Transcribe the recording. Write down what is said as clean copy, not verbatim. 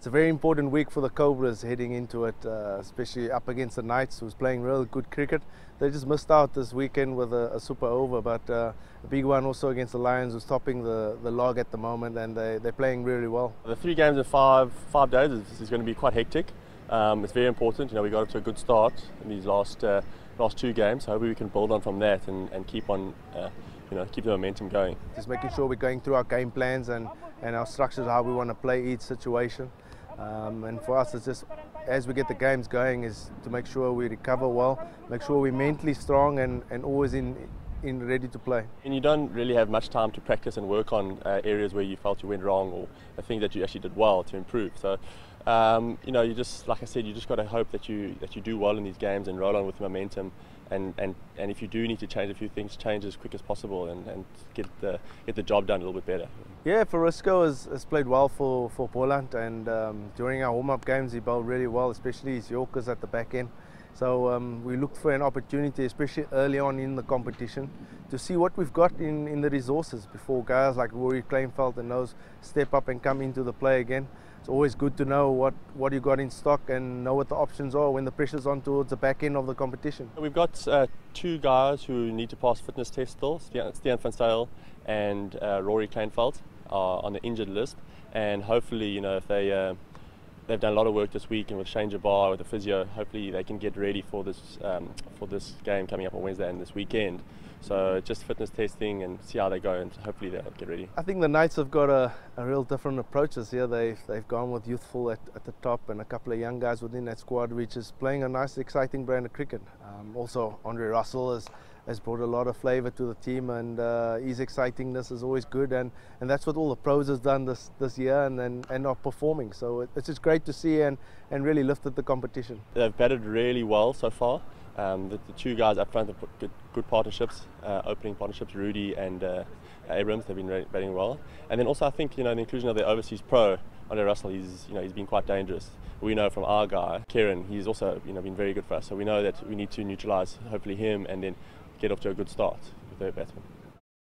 It's a very important week for the Cobras heading into it, especially up against the Knights, who's playing real good cricket. They just missed out this weekend with a super over, but a big one also against the Lions, who's topping the log at the moment, and they're playing really well. The 3 games in five days is going to be quite hectic. It's very important. We got off to a good start in these last 2 games. So hopefully we can build on from that and keep on, keep the momentum going. Just making sure we're going through our game plans and our structures, how we want to play each situation. And for us, it's just as we get the games going, is to make sure we recover well, make sure we're mentally strong and always in ready to play. And you don't really have much time to practice and work on areas where you felt you went wrong or things that you actually did well to improve. So you just, like I said, you just got to hope that you do well in these games and roll on with momentum. And if you do need to change a few things, change as quick as possible and get the job done a little bit better. Yeah, Frisco has played well for Poland, and during our warm-up games he bowled really well, especially his Yorkers at the back end. So we looked for an opportunity, especially early on in the competition, to see what we've got in the resources before guys like Rory Kleinveld and those step up and come into the play again. It's always good to know what you got in stock and know what the options are when the pressure's on towards the back end of the competition. We've got 2 guys who need to pass fitness tests still, Stian van Zyl and Rory Kleinveld are on the injured list, and hopefully if they've done a lot of work this week, and with Shane Jabbar, with the physio, hopefully they can get ready for this game coming up on Wednesday and this weekend. So just fitness testing and see how they go, and hopefully they'll get ready. I think the Knights have got a real different approach this year. They've gone with youthful at the top and a couple of young guys within that squad, which is playing a nice, exciting brand of cricket. Also, Andre Russell has brought a lot of flavour to the team, and his excitingness is always good, and that's what all the pros has done this year and are performing. So it's just great to see and really lifted the competition. They've batted really well so far. The 2 guys up front have put good partnerships, opening partnerships, Rudy and Abrams. They've been batting well. And then also I think the inclusion of the overseas pro, Andre Russell, he's been quite dangerous. We know from our guy, Kieran, he's also been very good for us. So we know that we need to neutralise hopefully him and then get off to a good start with their batsmen.